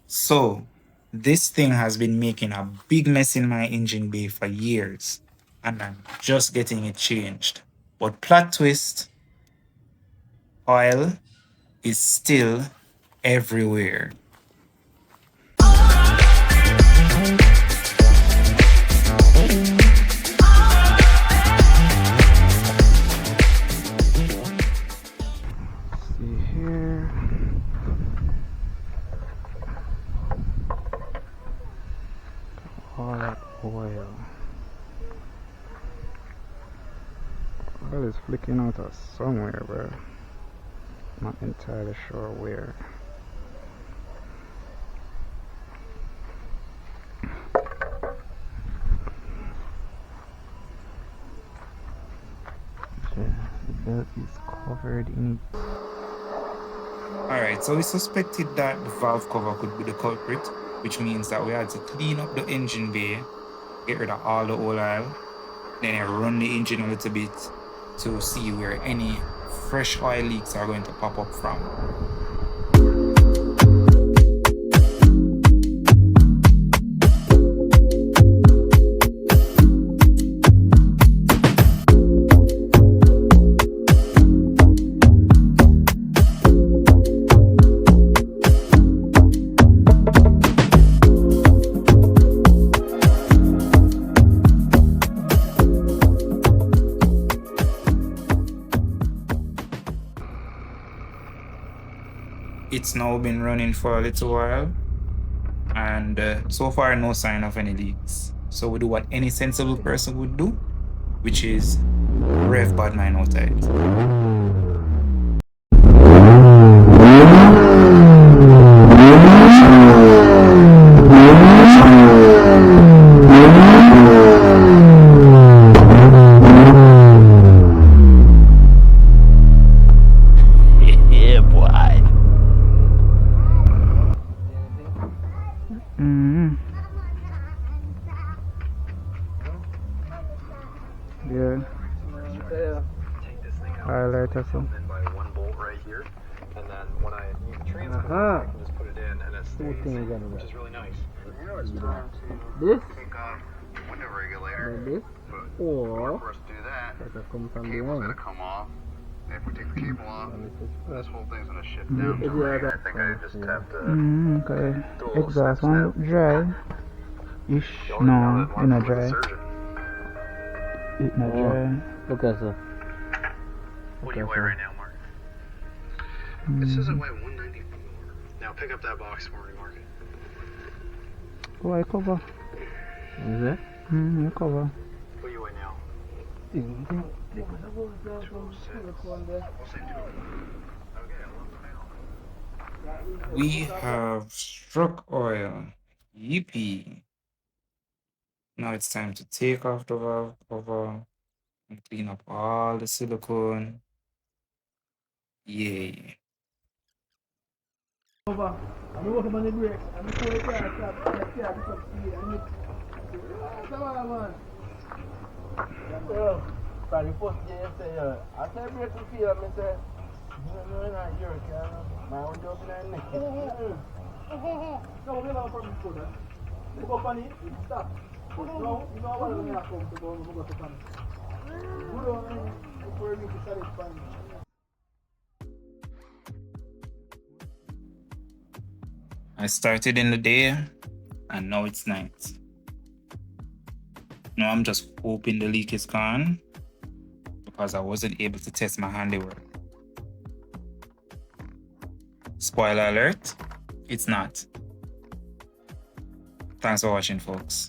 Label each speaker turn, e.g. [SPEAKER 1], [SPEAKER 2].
[SPEAKER 1] So, this thing has been making a big mess in my engine bay for years, and I'm just getting it changed. But plot twist, oil is still everywhere.
[SPEAKER 2] See here. All that oil. Oil is flicking out of somewhere, bro. Not entirely sure where. The belt is covered in it.
[SPEAKER 1] Alright, so we suspected that the valve cover could be the culprit, which means that we had to clean up the engine bay, get rid of all the old oil, then I run the engine a little bit to see where any fresh oil leaks are going to pop up from. It's now been running for a little while, and so far no sign of any leaks. So we do what any sensible person would do, which is rev bad mine outside.
[SPEAKER 3] Yeah, boy.
[SPEAKER 2] Yeah. Highlight or something.
[SPEAKER 4] By one bolt right here, and then when I need the transfer, I can just put it in, and it stays, which is really nice.
[SPEAKER 3] This?
[SPEAKER 4] Take off window regulator,
[SPEAKER 3] Like this?
[SPEAKER 4] but in
[SPEAKER 3] Or
[SPEAKER 4] order for us to do that,
[SPEAKER 3] that come from
[SPEAKER 4] cable's
[SPEAKER 3] behind.
[SPEAKER 4] gotta come off. If we take the cable off, this whole thing's gonna shift
[SPEAKER 3] Yeah,
[SPEAKER 4] down to
[SPEAKER 3] yeah,
[SPEAKER 4] right. I
[SPEAKER 3] that-
[SPEAKER 4] think I just have to
[SPEAKER 2] Okay.
[SPEAKER 4] do a little
[SPEAKER 2] Exhaust
[SPEAKER 4] snap,
[SPEAKER 2] one
[SPEAKER 4] snap.
[SPEAKER 2] look dry. Ish.
[SPEAKER 4] The only
[SPEAKER 2] No,
[SPEAKER 4] one that
[SPEAKER 2] it's
[SPEAKER 4] wants
[SPEAKER 2] not
[SPEAKER 4] to
[SPEAKER 2] dry.
[SPEAKER 4] surgeon.
[SPEAKER 2] It's not
[SPEAKER 3] Oh.
[SPEAKER 2] dry.
[SPEAKER 3] Look at that.
[SPEAKER 4] What do you weigh right now, Mark? It says I weigh 194. Now pick up that box for me, Mark.
[SPEAKER 2] Oh, I cover.
[SPEAKER 3] Is it?
[SPEAKER 2] I cover.
[SPEAKER 4] What do you weigh now? 206. We'll say 2.
[SPEAKER 1] We have struck oil. Yippee. Now it's time to take off the valve cover and clean up all the silicone. Yay.
[SPEAKER 5] I'm working on the brakes, and before the car stops, I pick up speed, and it... Come on, man. Well, for the first day, you say, I say brake to feel, I say, no, not yours, you know. Man, we're jumping on neck. No, we're not from the foot, huh? You go on it, it stop. But now, you know what I'm going to come to go and go to pan. Good on me, before we can start it pan.
[SPEAKER 1] I started in the day and now it's night. Now I'm just hoping the leak is gone because I wasn't able to test my handiwork. Spoiler alert, it's not. Thanks for watching, folks.